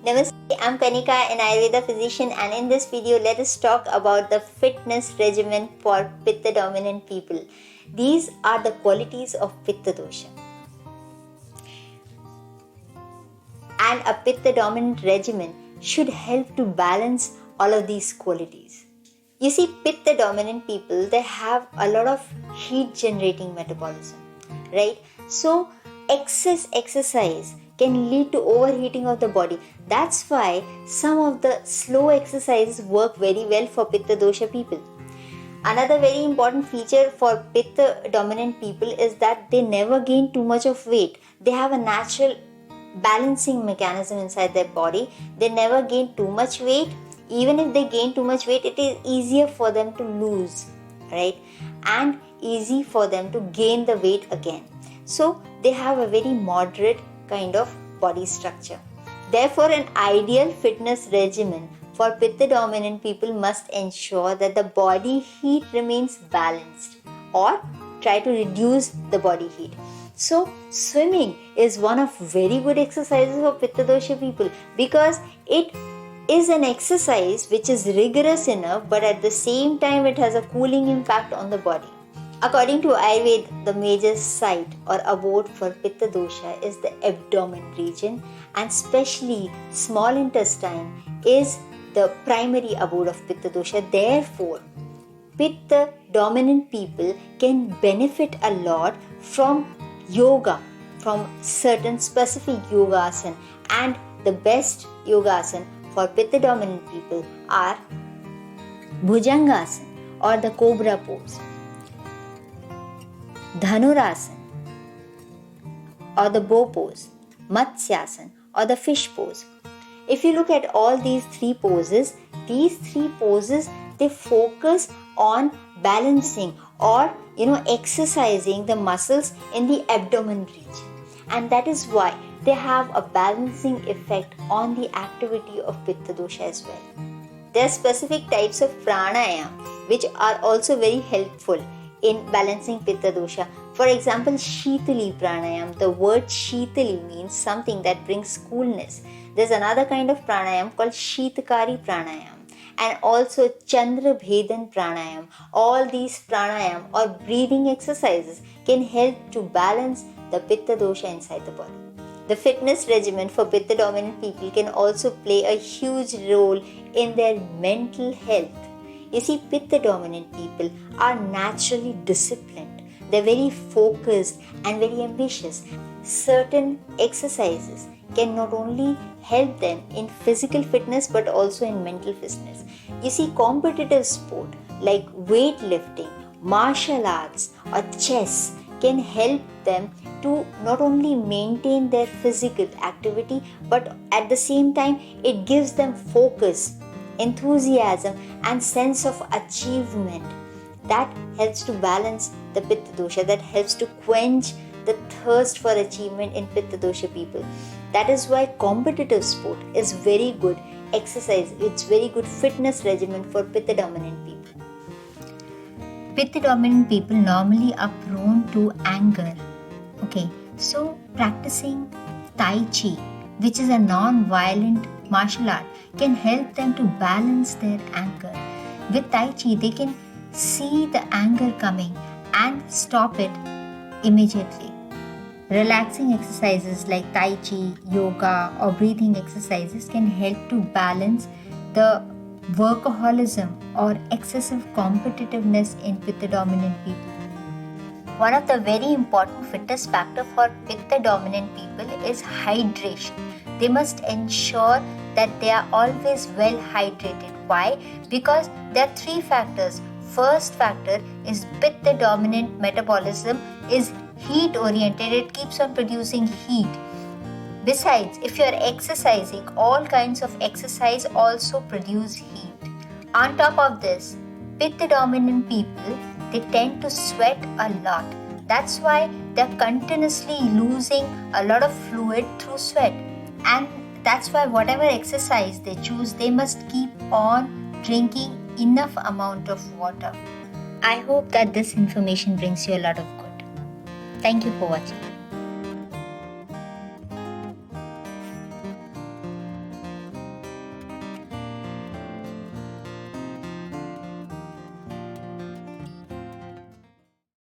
Namaste, I'm Kanika, an Ayurveda physician, and in this video, let us talk about the fitness regimen for Pitta dominant people. These are the qualities of Pitta dosha. And a Pitta dominant regimen should help to balance all of these qualities. You see, Pitta dominant people, they have a lot of heat generating metabolism, right? So, excess exercise can lead to overheating of the body. That's why some of the slow exercises work very well for Pitta dosha people. Another very important feature for Pitta dominant people is that they never gain too much of weight. They have a natural balancing mechanism inside their body. They never gain too much weight. Even if they gain too much weight, it is easier for them to lose, right? And easy for them to gain the weight again. So they have a very moderate kind of body structure. Therefore, an ideal fitness regimen for Pitta dominant people must ensure that the body heat remains balanced or try to reduce the body heat. So, swimming is one of very good exercises for Pitta dosha people because it is an exercise which is rigorous enough, but at the same time it has a cooling impact on the body. According to Ayurveda, the major site or abode for Pitta dosha is the abdomen region, and especially small intestine is the primary abode of Pitta dosha. Therefore, Pitta dominant people can benefit a lot from yoga, from certain specific yogasana, and the best yogasana for Pitta dominant people are Bhujangasana or the cobra pose, Dhanurasana or the bow pose, Matsyasana or the fish pose. If you look at all these three poses, they focus on balancing or exercising the muscles in the abdomen region, and that is why they have a balancing effect on the activity of Pitta dosha as well. There are specific types of pranayam which are also very helpful in balancing Pitta dosha. For example, Shitali pranayam. The word Shitali means something that brings coolness. There's another kind of pranayam called Shitakari pranayam, and also Chandra Bhedan pranayam. All these pranayam or breathing exercises can help to balance the Pitta dosha inside the body. The fitness regimen for Pitta dominant people can also play a huge role in their mental health. You see, Pitta dominant people are naturally disciplined. They're very focused and very ambitious. Certain exercises can not only help them in physical fitness but also in mental fitness. You see, competitive sport like weightlifting, martial arts or chess can help them to not only maintain their physical activity, but at the same time it gives them focus, enthusiasm and sense of achievement. That helps to balance the Pitta dosha, that helps to quench the thirst for achievement in Pitta dosha people. That is why competitive sport is very good exercise, it's very good fitness regimen for Pitta dominant people. Pitta dominant people normally are prone to anger. Okay, so practicing Tai Chi, which is a non-violent martial art, can help them to balance their anger. With Tai Chi, they can see the anger coming and stop it immediately. Relaxing exercises like Tai Chi, yoga or breathing exercises can help to balance the workaholism or excessive competitiveness in Pitta dominant people. One of the very important fitness factor for Pitta dominant people is hydration. They must ensure that they are always well hydrated. Why? Because there are three factors. First factor is Pitta dominant metabolism is heat oriented. It keeps on producing heat. Besides, if you are exercising, all kinds of exercise also produce heat. On top of this, Pitta dominant people, they tend to sweat a lot. That's why they're continuously losing a lot of fluid through sweat. And that's why whatever exercise they choose, they must keep on drinking enough amount of water. I hope that this information brings you a lot of good. Thank you for watching.